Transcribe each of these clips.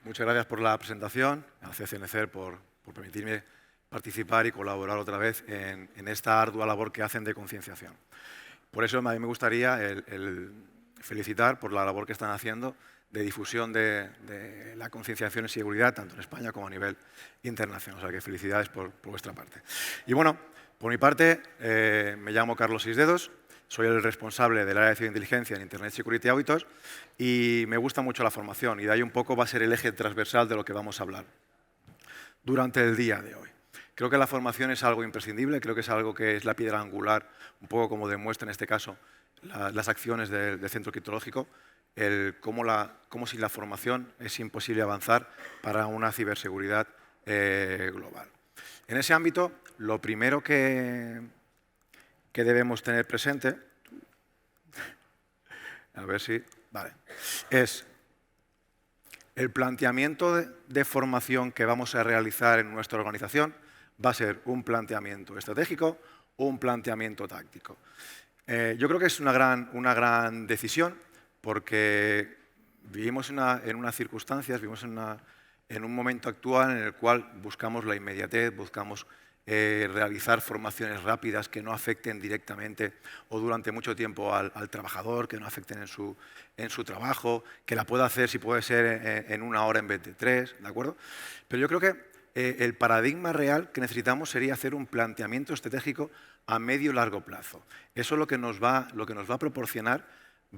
Muchas gracias por la presentación, a CCNCER por permitirme participar y colaborar otra vez en esta ardua labor que hacen de concienciación. Por eso a mí me gustaría el felicitar por la labor que están haciendo de difusión de la concienciación en seguridad, tanto en España como a nivel internacional. O sea que felicidades por vuestra parte. Y bueno, por mi parte, me llamo Carlos Sisdedos, soy el responsable del área de ciberinteligencia en Internet Security Auditors y me gusta mucho la formación y de ahí un poco va a ser el eje transversal de lo que vamos a hablar durante el día de hoy. Creo que la formación es algo imprescindible, creo que es algo que es la piedra angular, un poco como demuestra en este caso las acciones del centro criptológico, cómo sin la formación es imposible avanzar para una ciberseguridad global. En ese ámbito, lo primero que debemos tener presente, a ver si, vale, es el planteamiento de formación que vamos a realizar en nuestra organización va a ser un planteamiento estratégico o un planteamiento táctico. Yo creo que es una gran decisión porque vivimos en unas circunstancias, vivimos en un momento actual en el cual buscamos la inmediatez, buscamos realizar formaciones rápidas que no afecten directamente o durante mucho tiempo al trabajador, que no afecten en su trabajo, que la pueda hacer si puede ser en 1 hora en vez de 3, ¿de acuerdo? Pero yo creo que el paradigma real que necesitamos sería hacer un planteamiento estratégico a medio y largo plazo. Eso lo que nos va a proporcionar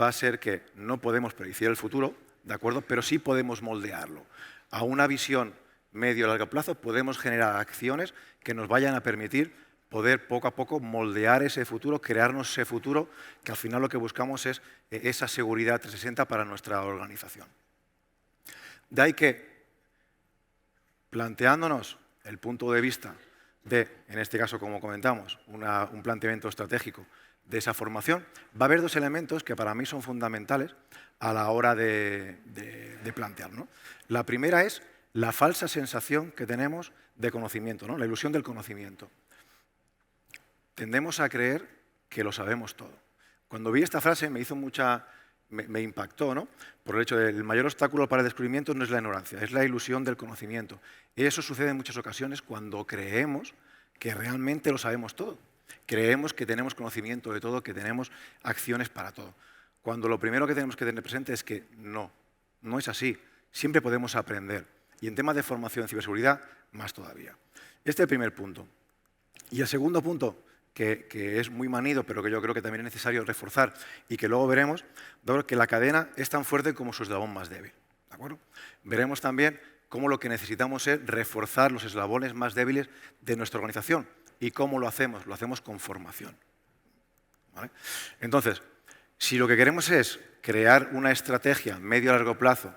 va a ser que no podemos predecir el futuro, ¿de acuerdo? Pero sí podemos moldearlo. A una visión medio y largo plazo podemos generar acciones que nos vayan a permitir poder poco a poco moldear ese futuro, crearnos ese futuro, que al final lo que buscamos es esa seguridad 360 para nuestra organización. De ahí que, planteándonos el punto de vista de, en este caso, como comentamos, un planteamiento estratégico de esa formación, va a haber 2 elementos que para mí son fundamentales a la hora de plantear, ¿no? La primera es la falsa sensación que tenemos de conocimiento, ¿no? La ilusión del conocimiento. Tendemos a creer que lo sabemos todo. Cuando vi esta frase me impactó, ¿no? Por el hecho de el mayor obstáculo para el descubrimiento no es la ignorancia, es la ilusión del conocimiento. Y eso sucede en muchas ocasiones cuando creemos que realmente lo sabemos todo. Creemos que tenemos conocimiento de todo, que tenemos acciones para todo. Cuando lo primero que tenemos que tener presente es que no es así. Siempre podemos aprender. Y en temas de formación en ciberseguridad, más todavía. Este es el primer punto. Y el segundo punto, que es muy manido, pero que yo creo que también es necesario reforzar y que luego veremos, dado que la cadena es tan fuerte como su eslabón más débil. ¿De acuerdo? Veremos también cómo lo que necesitamos es reforzar los eslabones más débiles de nuestra organización. ¿Y cómo lo hacemos? Lo hacemos con formación. ¿Vale? Entonces, si lo que queremos es crear una estrategia medio a largo plazo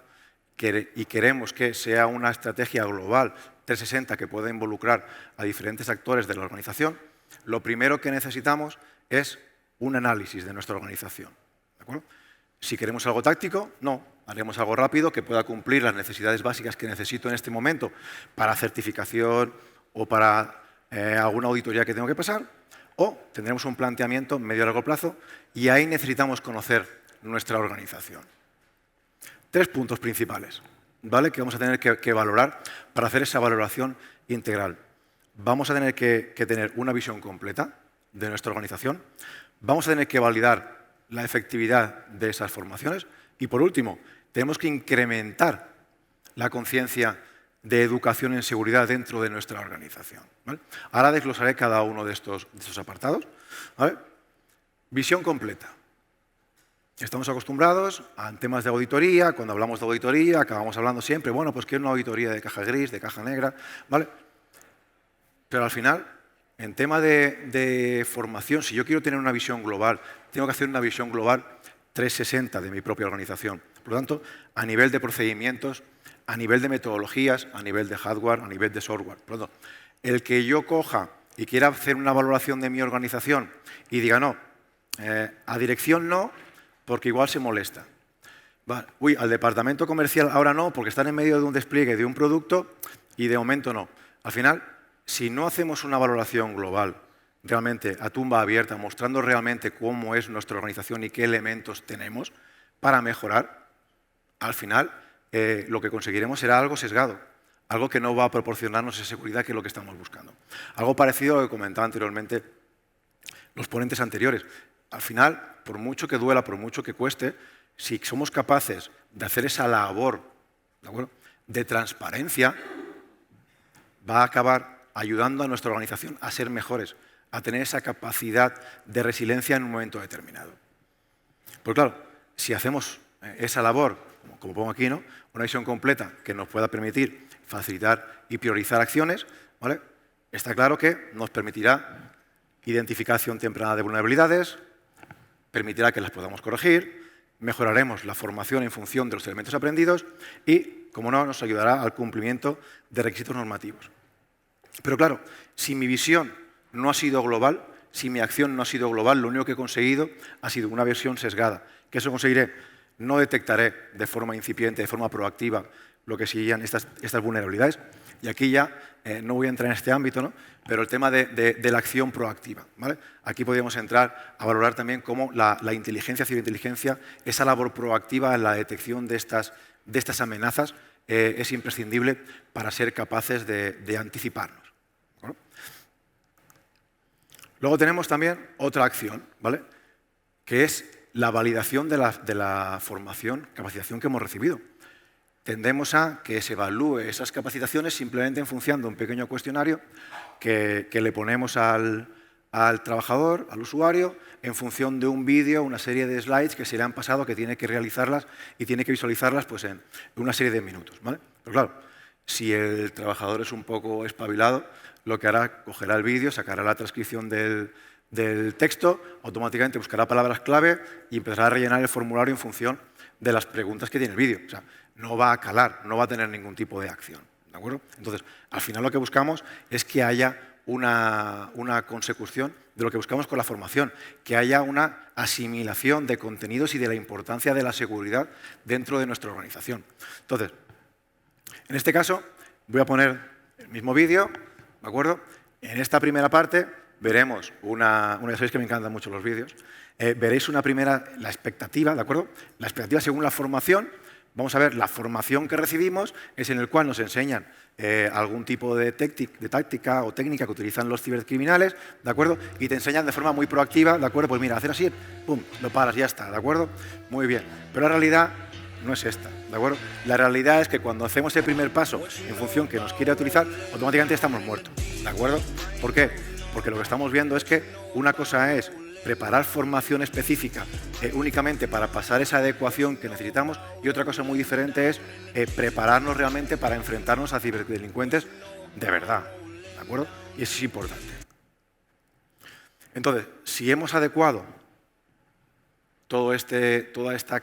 y queremos que sea una estrategia global 360 que pueda involucrar a diferentes actores de la organización, lo primero que necesitamos es un análisis de nuestra organización. ¿De acuerdo? Si queremos algo táctico, no. Haremos algo rápido que pueda cumplir las necesidades básicas que necesito en este momento para certificación o para alguna auditoría que tengo que pasar, o tendremos un planteamiento medio a largo plazo y ahí necesitamos conocer nuestra organización. 3 puntos principales, ¿vale?, que vamos a tener que valorar para hacer esa valoración integral. Vamos a tener que tener una visión completa de nuestra organización, vamos a tener que validar la efectividad de esas formaciones y, por último, tenemos que incrementar la conciencia de educación en seguridad dentro de nuestra organización, ¿vale? Ahora desglosaré cada uno de estos apartados, ¿vale? Visión completa. Estamos acostumbrados a temas de auditoría. Cuando hablamos de auditoría, acabamos hablando siempre, bueno, pues quiero una auditoría de caja gris, de caja negra, ¿vale? Pero al final, en tema de formación, si yo quiero tener una visión global, tengo que hacer una visión global 360 de mi propia organización. Por lo tanto, a nivel de procedimientos, a nivel de metodologías, a nivel de hardware, a nivel de software. Por lo tanto, el que yo coja y quiera hacer una valoración de mi organización y diga, no, a dirección no, porque igual se molesta. Vale. Uy, al departamento comercial ahora no, porque están en medio de un despliegue de un producto y de momento no. Al final, si no hacemos una valoración global, realmente a tumba abierta, mostrando realmente cómo es nuestra organización y qué elementos tenemos para mejorar, al final lo que conseguiremos será algo sesgado, algo que no va a proporcionarnos esa seguridad que es lo que estamos buscando. Algo parecido a lo que comentaba anteriormente los ponentes anteriores. Al final, por mucho que duela, por mucho que cueste, si somos capaces de hacer esa labor, ¿de acuerdo?, de transparencia, va a acabar ayudando a nuestra organización a ser mejores, a tener esa capacidad de resiliencia en un momento determinado. Pues claro, si hacemos esa labor, como pongo aquí, ¿no?, una visión completa que nos pueda permitir facilitar y priorizar acciones, ¿vale?, está claro que nos permitirá identificación temprana de vulnerabilidades, permitirá que las podamos corregir, mejoraremos la formación en función de los elementos aprendidos y, como no, nos ayudará al cumplimiento de requisitos normativos. Pero claro, si mi visión no ha sido global, si mi acción no ha sido global, lo único que he conseguido ha sido una versión sesgada. ¿Qué eso conseguiré? No detectaré de forma incipiente, de forma proactiva, lo que serían estas vulnerabilidades. Y aquí ya no voy a entrar en este ámbito, ¿no?, pero el tema de la acción proactiva, ¿vale? Aquí podríamos entrar a valorar también cómo la inteligencia, ciberinteligencia, esa labor proactiva en la detección de estas amenazas es imprescindible para ser capaces de anticiparnos, ¿no? Luego tenemos también otra acción, ¿vale?, que es la validación de la formación, capacitación que hemos recibido. Tendemos a que se evalúe esas capacitaciones simplemente en función de un pequeño cuestionario que le ponemos al trabajador, al usuario, en función de un vídeo, una serie de slides que se le han pasado, que tiene que realizarlas y tiene que visualizarlas pues, en una serie de minutos, ¿vale? Pero claro, si el trabajador es un poco espabilado, lo que hará, cogerá el vídeo, sacará la transcripción del texto, automáticamente buscará palabras clave y empezará a rellenar el formulario en función de las preguntas que tiene el vídeo. O sea, no va a calar, no va a tener ningún tipo de acción, ¿de acuerdo? Entonces, al final lo que buscamos es que haya una consecución de lo que buscamos con la formación, que haya una asimilación de contenidos y de la importancia de la seguridad dentro de nuestra organización. Entonces, en este caso, voy a poner el mismo vídeo, ¿de acuerdo? En esta primera parte veremos ya sabéis que me encantan mucho los vídeos, veréis la expectativa, ¿de acuerdo? La expectativa según la formación. Vamos a ver la formación que recibimos, es en el cual nos enseñan algún tipo de táctica o técnica que utilizan los cibercriminales, ¿de acuerdo? Y te enseñan de forma muy proactiva, ¿de acuerdo? Pues mira, hacer así, pum, lo paras, ya está, ¿de acuerdo? Muy bien. Pero la realidad no es esta, ¿de acuerdo? La realidad es que cuando hacemos el primer paso en función que nos quiere utilizar, automáticamente estamos muertos, ¿de acuerdo? ¿Por qué? Porque lo que estamos viendo es que una cosa es preparar formación específica únicamente para pasar esa adecuación que necesitamos y otra cosa muy diferente es prepararnos realmente para enfrentarnos a ciberdelincuentes de verdad, ¿de acuerdo? Y eso es importante. Entonces, si hemos adecuado toda esta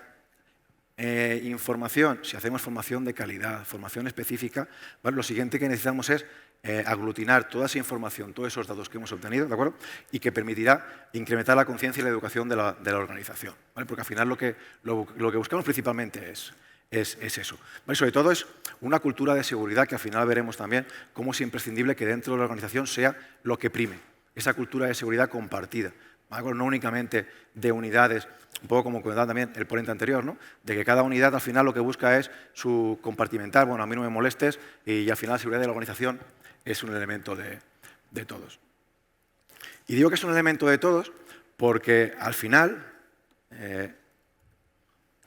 información, si hacemos formación de calidad, formación específica, ¿vale?, lo siguiente que necesitamos es aglutinar toda esa información, todos esos datos que hemos obtenido, ¿de acuerdo?, y que permitirá incrementar la conciencia y la educación de la organización, ¿vale? Porque al final lo que buscamos principalmente es eso, ¿vale? Sobre todo es una cultura de seguridad que al final veremos también cómo es imprescindible que dentro de la organización sea lo que prime, esa cultura de seguridad compartida, ¿vale? No únicamente de unidades, un poco como comentaba también el ponente anterior, ¿no?, de que cada unidad al final lo que busca es su compartimentar, bueno, a mí no me molestes, y al final la seguridad de la organización es un elemento de todos. Y digo que es un elemento de todos porque al final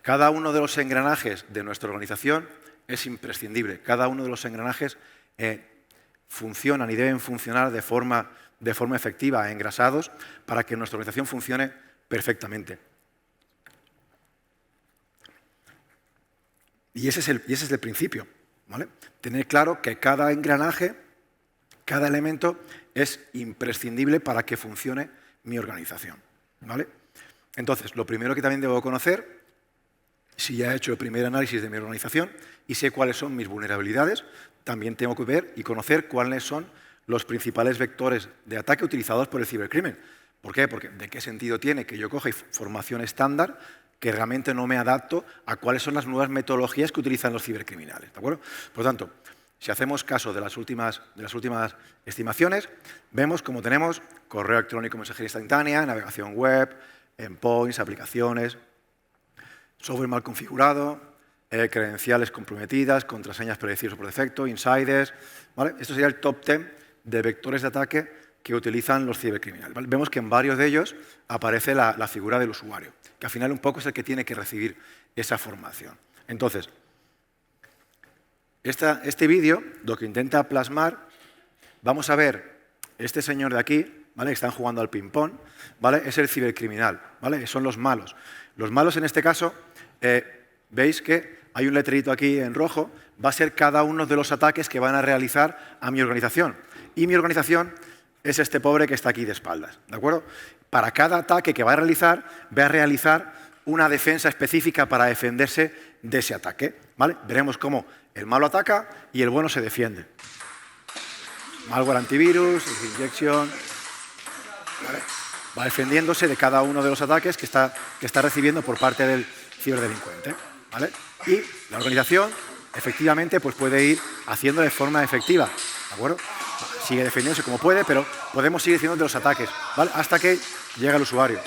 cada uno de los engranajes de nuestra organización es imprescindible. Cada uno de los engranajes funcionan y deben funcionar de forma efectiva, engrasados, para que nuestra organización funcione perfectamente. Y ese es el principio, ¿vale? Tener claro que cada engranaje, cada elemento es imprescindible para que funcione mi organización, ¿vale? Entonces, lo primero que también debo conocer, si ya he hecho el primer análisis de mi organización y sé cuáles son mis vulnerabilidades, también tengo que ver y conocer cuáles son los principales vectores de ataque utilizados por el cibercrimen. ¿Por qué? Porque ¿de qué sentido tiene que yo coja formación estándar que realmente no me adapto a cuáles son las nuevas metodologías que utilizan los cibercriminales? ¿De acuerdo? Por lo tanto, si hacemos caso de las últimas estimaciones, vemos como tenemos correo electrónico, mensajería instantánea, navegación web, endpoints, aplicaciones, software mal configurado, credenciales comprometidas, contraseñas predecibles por defecto, insiders, ¿vale? Esto sería el top 10 de vectores de ataque que utilizan los cibercriminales, ¿vale? Vemos que en varios de ellos aparece la figura del usuario, que al final un poco es el que tiene que recibir esa formación. Entonces, este vídeo lo que intenta plasmar, vamos a ver este señor de aquí, ¿vale? Que están jugando al ping-pong, ¿vale? Es el cibercriminal, ¿vale? Son los malos. Los malos en este caso, veis que hay un letrerito aquí en rojo, va a ser cada uno de los ataques que van a realizar a mi organización. Y mi organización es este pobre que está aquí de espaldas, ¿de acuerdo? Para cada ataque que va a realizar una defensa específica para defenderse de ese ataque, ¿vale? Veremos cómo el malo ataca y el bueno se defiende. Malware antivirus, injection, ¿vale? Va defendiéndose de cada uno de los ataques que está recibiendo por parte del ciberdelincuente, ¿vale? Y la organización, efectivamente, pues puede ir haciendo de forma efectiva, ¿de acuerdo? Sigue defendiéndose como puede, pero podemos seguir haciendo de los ataques, ¿vale? Hasta que llega el usuario,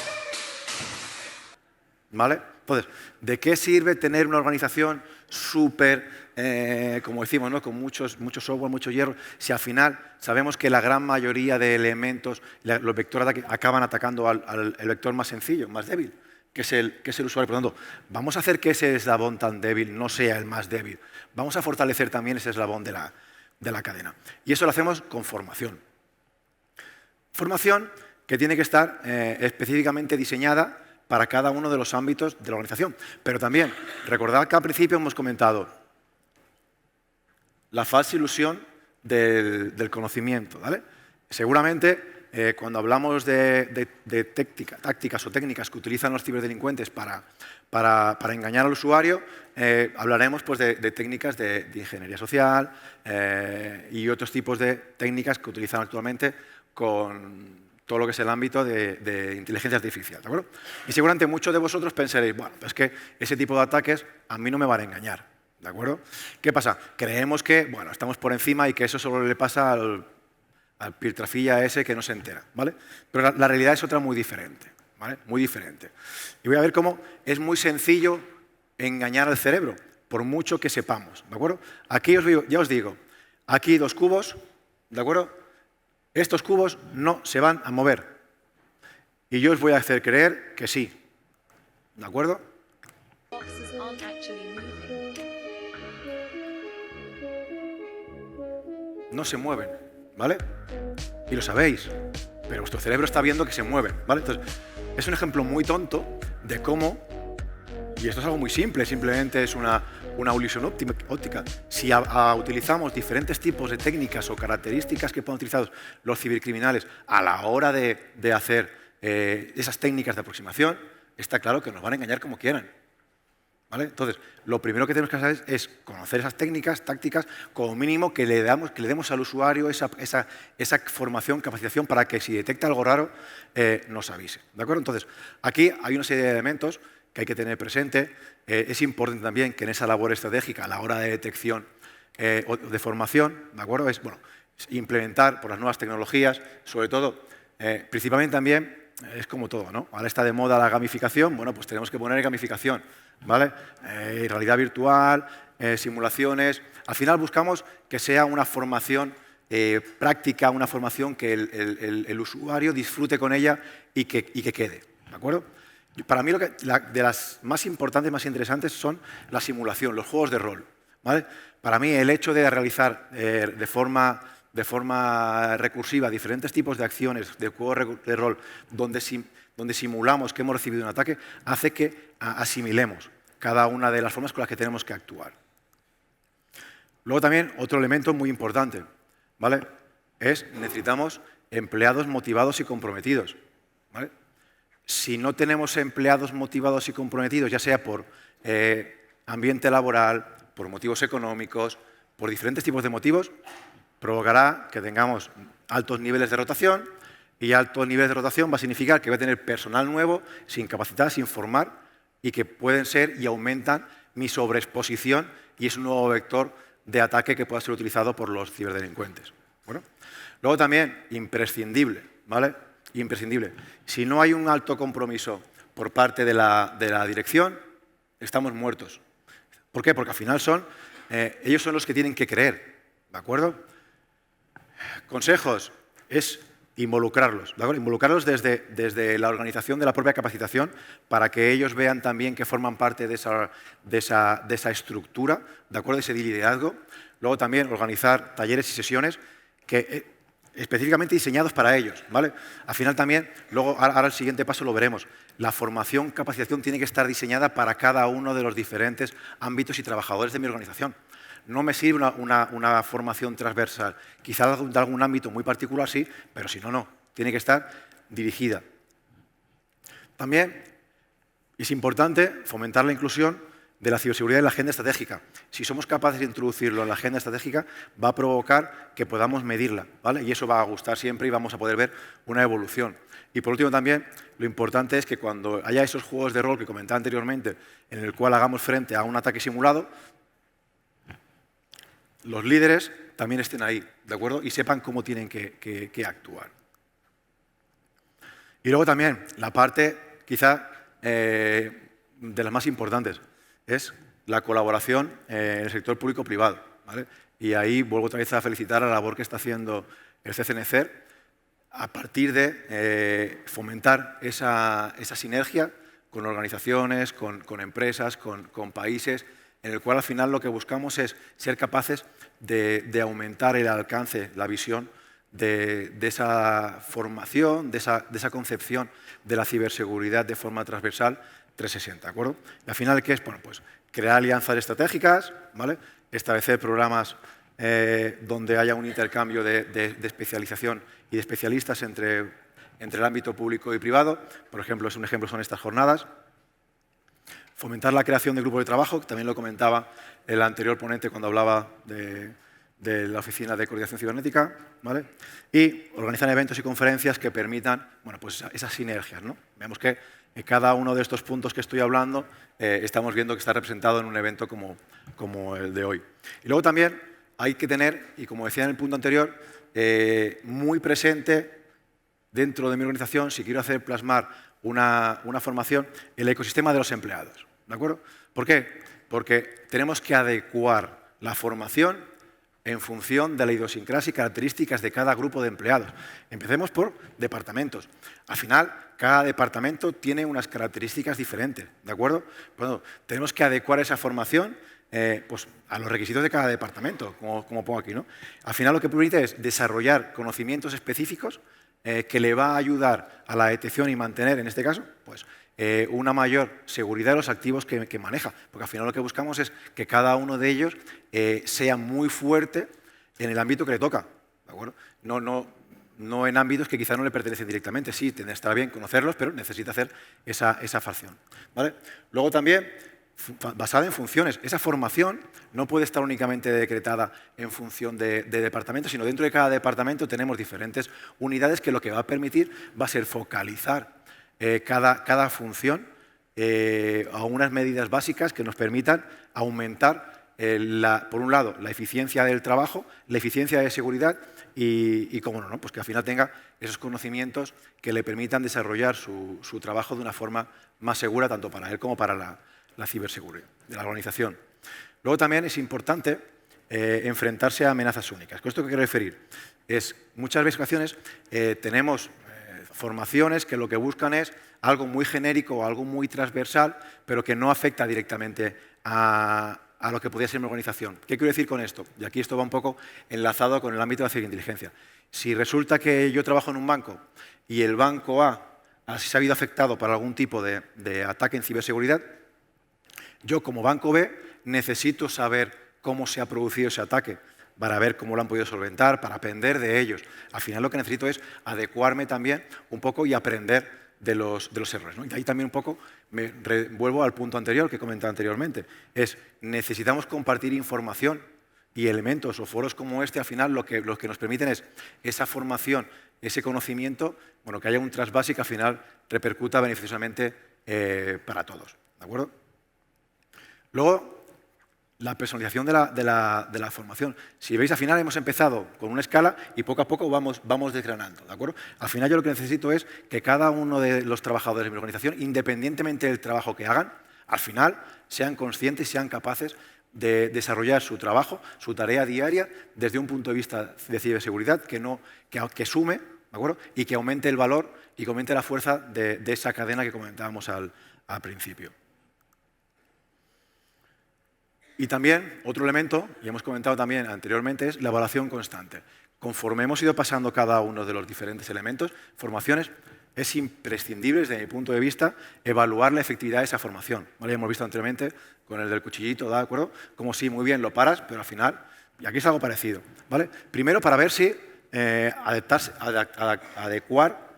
¿vale? Entonces, ¿de qué sirve tener una organización súper, como decimos, ¿no? Con mucho software, mucho hierro, si al final sabemos que la gran mayoría de elementos, los vectores de ataque, acaban atacando al vector más sencillo, más débil, que es el usuario? Por lo tanto, vamos a hacer que ese eslabón tan débil no sea el más débil. Vamos a fortalecer también ese eslabón de la cadena. Y eso lo hacemos con formación. Formación que tiene que estar específicamente diseñada para cada uno de los ámbitos de la organización. Pero también, recordad que al principio hemos comentado la falsa ilusión del conocimiento, ¿vale? Seguramente, cuando hablamos de tácticas o técnicas que utilizan los ciberdelincuentes para engañar al usuario, hablaremos pues, de técnicas de ingeniería social y otros tipos de técnicas que utilizan actualmente con todo lo que es el ámbito de inteligencia artificial, ¿de acuerdo? Y seguramente muchos de vosotros pensaréis, bueno, es que ese tipo de ataques a mí no me van a engañar, ¿de acuerdo? ¿Qué pasa? Creemos que, bueno, estamos por encima y que eso solo le pasa al piltrafilla ese que no se entera, ¿vale? Pero la realidad es otra muy diferente, ¿vale? Muy diferente. Y voy a ver cómo es muy sencillo engañar al cerebro, por mucho que sepamos, ¿de acuerdo? Aquí ya os digo, aquí 2 cubos, ¿de acuerdo? Estos cubos no se van a mover. Y yo os voy a hacer creer que sí, ¿de acuerdo? No se mueven, ¿vale? Y lo sabéis, pero vuestro cerebro está viendo que se mueven, ¿vale? Entonces, es un ejemplo muy tonto de cómo, y esto es algo muy simple, simplemente es una ilusión óptica. Si utilizamos diferentes tipos de técnicas o características que pueden utilizar los cibercriminales a la hora de hacer esas técnicas de aproximación, está claro que nos van a engañar como quieran, ¿vale? Entonces, lo primero que tenemos que hacer es conocer esas técnicas, tácticas, como mínimo que le demos al usuario esa formación, capacitación, para que si detecta algo raro, nos avise, ¿de acuerdo? Entonces, aquí hay una serie de elementos que hay que tener presente. Es importante también que en esa labor estratégica, a la hora de detección o de formación, ¿de acuerdo? Es implementar por las nuevas tecnologías, sobre todo, principalmente también, es como todo, ¿no? Ahora está de moda la gamificación, bueno, pues tenemos que poner gamificación, ¿vale? Realidad virtual, simulaciones. Al final buscamos que sea una formación práctica, una formación que el usuario disfrute con ella y que quede, ¿de acuerdo? Para mí, de las más importantes, más interesantes, son la simulación, los juegos de rol, ¿vale? Para mí, el hecho de realizar de forma recursiva diferentes tipos de acciones, de juegos de rol, donde simulamos que hemos recibido un ataque, hace que asimilemos cada una de las formas con las que tenemos que actuar. Luego también, otro elemento muy importante, ¿vale? Necesitamos empleados motivados y comprometidos, ¿vale? Si no tenemos empleados motivados y comprometidos, ya sea por ambiente laboral, por motivos económicos, por diferentes tipos de motivos, provocará que tengamos altos niveles de rotación, y altos niveles de rotación va a significar que va a tener personal nuevo, sin capacitar, sin formar, y que pueden ser y aumentan mi sobreexposición, y es un nuevo vector de ataque que pueda ser utilizado por los ciberdelincuentes. Bueno. Luego también, imprescindible, ¿vale? Imprescindible. Si no hay un alto compromiso por parte de la dirección, estamos muertos. ¿Por qué? Porque al final ellos son los que tienen que creer, ¿de acuerdo? Consejos es involucrarlos, ¿de acuerdo? Involucrarlos desde la organización de la propia capacitación para que ellos vean también que forman parte de esa estructura, ¿de acuerdo? De ese liderazgo. Luego también organizar talleres y sesiones específicamente diseñados para ellos, ¿vale? Al final también, luego ahora el siguiente paso lo veremos, la formación, capacitación tiene que estar diseñada para cada uno de los diferentes ámbitos y trabajadores de mi organización. No me sirve una formación transversal, quizá de algún ámbito muy particular sí, pero si no, no. Tiene que estar dirigida. También es importante fomentar la inclusión de la ciberseguridad en la agenda estratégica. Si somos capaces de introducirlo en la agenda estratégica, va a provocar que podamos medirla, ¿vale? Y eso va a gustar siempre y vamos a poder ver una evolución. Y por último también, lo importante es que cuando haya esos juegos de rol que comentaba anteriormente, en el cual hagamos frente a un ataque simulado, los líderes también estén ahí, ¿de acuerdo? Y sepan cómo tienen que actuar. Y luego también, la parte quizá de las más importantes, es la colaboración en el sector público-privado, ¿vale? Y ahí vuelvo otra vez a felicitar a la labor que está haciendo el CCNCER a partir de fomentar esa sinergia con organizaciones, con empresas, con países, en el cual al final lo que buscamos es ser capaces de aumentar el alcance, la visión de esa formación, de esa concepción de la ciberseguridad de forma transversal 360, ¿de acuerdo? Y al final, ¿qué es? Bueno, pues crear alianzas estratégicas, ¿vale? Establecer programas donde haya un intercambio de especialización y de especialistas entre el ámbito público y privado. Por ejemplo, un ejemplo son estas jornadas. Fomentar la creación de grupos de trabajo, que también lo comentaba el anterior ponente cuando hablaba de la Oficina de Coordinación Cibernética, ¿vale? Y organizar eventos y conferencias que permitan, bueno, pues esas sinergias, ¿no? Vemos que en cada uno de estos puntos que estoy hablando estamos viendo que está representado en un evento como el de hoy. Y luego también hay que tener, y como decía en el punto anterior, muy presente dentro de mi organización, si quiero hacer plasmar una formación, el ecosistema de los empleados, ¿de acuerdo? ¿Por qué? Porque tenemos que adecuar la formación en función de la idiosincrasia y características de cada grupo de empleados. Empecemos por departamentos. Al final, cada departamento tiene unas características diferentes, ¿de acuerdo? Bueno, tenemos que adecuar esa formación pues, a los requisitos de cada departamento, como pongo aquí, ¿no? Al final lo que permite es desarrollar conocimientos específicos que le va a ayudar a la detección y mantener, en este caso, pues, una mayor seguridad de los activos que maneja. Porque al final lo que buscamos es que cada uno de ellos sea muy fuerte en el ámbito que le toca, ¿de acuerdo? No en ámbitos que quizá no le pertenecen directamente. Sí, estará bien conocerlos, pero necesita hacer esa facción, ¿vale? Luego también, basada en funciones. Esa formación no puede estar únicamente decretada en función de departamentos, sino dentro de cada departamento tenemos diferentes unidades que lo que va a permitir va a ser focalizar cada función a unas medidas básicas que nos permitan aumentar, por un lado, la eficiencia del trabajo, la eficiencia de seguridad y cómo no, pues que al final tenga esos conocimientos que le permitan desarrollar su trabajo de una forma más segura, tanto para él como para la ciberseguridad de la organización. Luego también es importante enfrentarse a amenazas únicas. ¿Con esto qué quiero referir? Muchas ocasiones tenemos formaciones que lo que buscan es algo muy genérico o algo muy transversal, pero que no afecta directamente a lo que podría ser mi organización. ¿Qué quiero decir con esto? Y aquí esto va un poco enlazado con el ámbito de la ciberinteligencia. Si resulta que yo trabajo en un banco y el banco A se ha habido afectado por algún tipo de ataque en ciberseguridad, yo como banco B necesito saber cómo se ha producido ese ataque para ver cómo lo han podido solventar, para aprender de ellos. Al final lo que necesito es adecuarme también un poco y aprender de los errores, ¿no? Y de ahí también un poco vuelvo al punto anterior que comentaba anteriormente. Necesitamos compartir información y elementos o foros como este, al final lo que nos permiten es esa formación, ese conocimiento, bueno, que haya un trasvase y que al final repercuta beneficiosamente para todos, ¿de acuerdo? Luego, la personalización de la formación. Si veis, al final hemos empezado con una escala y poco a poco vamos desgranando, ¿de acuerdo? Al final yo lo que necesito es que cada uno de los trabajadores de mi organización, independientemente del trabajo que hagan, Al final, sean conscientes y sean capaces de desarrollar su trabajo, su tarea diaria, desde un punto de vista de ciberseguridad que sume, ¿de acuerdo? Y que aumente el valor y que aumente la fuerza de esa cadena que comentábamos al principio. Y también, otro elemento, y hemos comentado también anteriormente, es la evaluación constante. Conforme hemos ido pasando cada uno de los diferentes elementos, formaciones, es imprescindible, desde mi punto de vista, evaluar la efectividad de esa formación. ¿Vale? Ya hemos visto anteriormente con el del cuchillito, ¿de acuerdo? Como sí, muy bien, lo paras, pero al final, y aquí es algo parecido. ¿Vale? Primero, para ver si adecuar,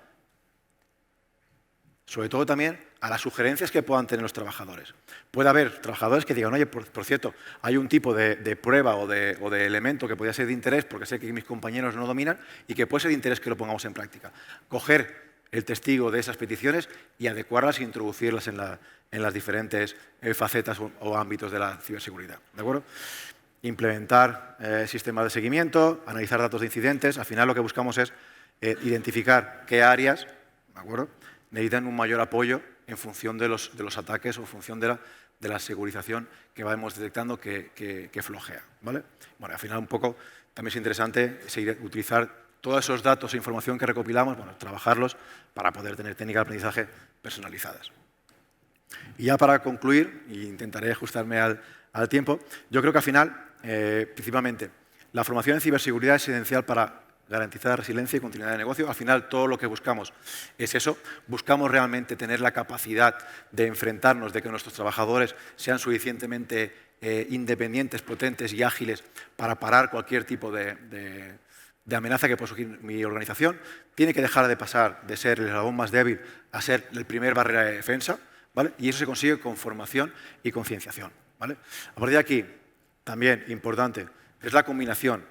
sobre todo también, a las sugerencias que puedan tener los trabajadores. Puede haber trabajadores que digan, oye, por cierto, hay un tipo de prueba o de elemento que podría ser de interés porque sé que mis compañeros no dominan y que puede ser de interés que lo pongamos en práctica. Coger el testigo de esas peticiones y adecuarlas e introducirlas en las diferentes facetas o ámbitos de la ciberseguridad. ¿De acuerdo? Implementar sistemas de seguimiento, analizar datos de incidentes. Al final lo que buscamos es identificar qué áreas, ¿de acuerdo?, necesitan un mayor apoyo en función de los ataques o en función de la segurización que vamos detectando que flojea. ¿Vale? Bueno, al final un poco también es interesante utilizar todos esos datos e información que recopilamos, bueno, trabajarlos para poder tener técnicas de aprendizaje personalizadas. Y ya para concluir, e intentaré ajustarme al tiempo, yo creo que al final, principalmente, la formación en ciberseguridad es esencial para garantizar resiliencia y continuidad de negocio. Al final, todo lo que buscamos es eso. Buscamos realmente tener la capacidad de enfrentarnos, de que nuestros trabajadores sean suficientemente independientes, potentes y ágiles para parar cualquier tipo de amenaza que pueda surgir en mi organización. Tiene que dejar de pasar de ser el eslabón más débil a ser el primer barrera de defensa, ¿vale? Y eso se consigue con formación y concienciación, ¿vale? A partir de aquí, también importante, es la combinación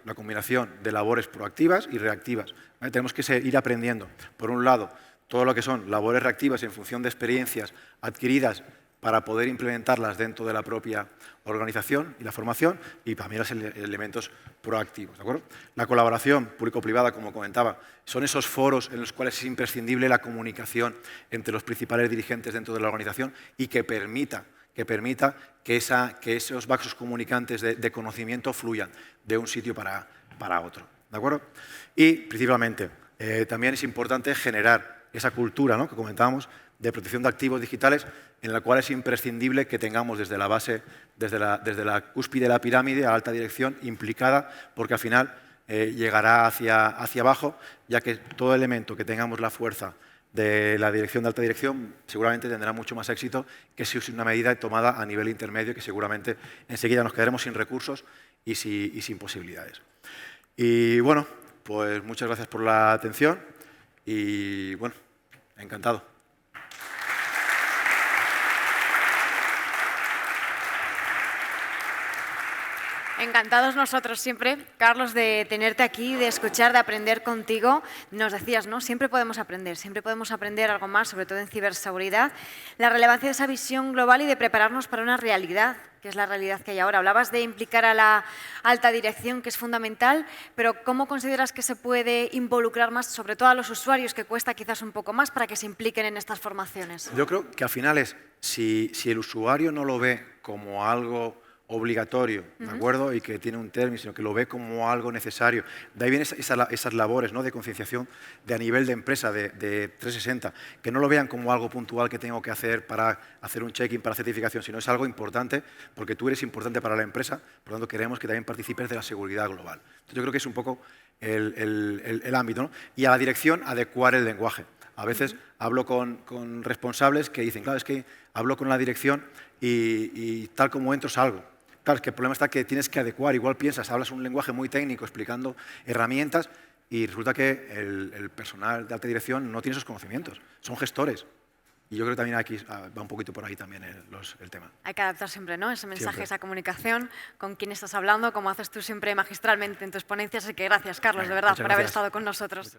de labores proactivas y reactivas. ¿Vale? Tenemos que ir aprendiendo, por un lado, todo lo que son labores reactivas en función de experiencias adquiridas para poder implementarlas dentro de la propia organización y la formación, y también los elementos proactivos. ¿De acuerdo? La colaboración público-privada, como comentaba, son esos foros en los cuales es imprescindible la comunicación entre los principales dirigentes dentro de la organización y que permita que esos vasos comunicantes de conocimiento fluyan de un sitio para otro. ¿De acuerdo? Y, principalmente, también es importante generar esa cultura, ¿no?, que comentábamos, de protección de activos digitales, en la cual es imprescindible que tengamos desde la base, desde la cúspide de la pirámide a alta dirección implicada, porque al final llegará hacia abajo, ya que todo elemento que tengamos la fuerza de la dirección de alta dirección seguramente tendrá mucho más éxito que si es una medida tomada a nivel intermedio, que seguramente enseguida nos quedaremos sin recursos y sin posibilidades. Y bueno, pues muchas gracias por la atención y bueno, encantado. Encantados nosotros siempre, Carlos, de tenerte aquí, de escuchar, de aprender contigo. Nos decías, ¿no? Siempre podemos aprender algo más, sobre todo en ciberseguridad. La relevancia de esa visión global y de prepararnos para una realidad, que es la realidad que hay ahora. Hablabas de implicar a la alta dirección, que es fundamental, pero ¿cómo consideras que se puede involucrar más, sobre todo a los usuarios, que cuesta quizás un poco más, para que se impliquen en estas formaciones? Yo creo que al final es, si el usuario no lo ve como algo obligatorio, ¿de acuerdo? Y que tiene un término, sino que lo ve como algo necesario. De ahí vienen esas labores, ¿no?, de concienciación a nivel de empresa, de 360, que no lo vean como algo puntual que tengo que hacer para hacer un check-in, para certificación, sino es algo importante porque tú eres importante para la empresa, por lo tanto queremos que también participes de la seguridad global. Entonces, yo creo que es un poco el ámbito, ¿no? Y a la dirección adecuar el lenguaje. A veces hablo con responsables que dicen, claro, es que hablo con la dirección y tal como entro salgo. Claro, es que el problema está que tienes que adecuar, igual piensas, hablas un lenguaje muy técnico explicando herramientas y resulta que el personal de alta dirección no tiene esos conocimientos, son gestores. Y yo creo que también aquí va un poquito por ahí también el tema. Hay que adaptar siempre, ¿no?, ese mensaje, Siempre. esa comunicación, con quién estás hablando, como haces tú siempre magistralmente en tus ponencias. Así que gracias, Carlos, de verdad, por haber estado con nosotros.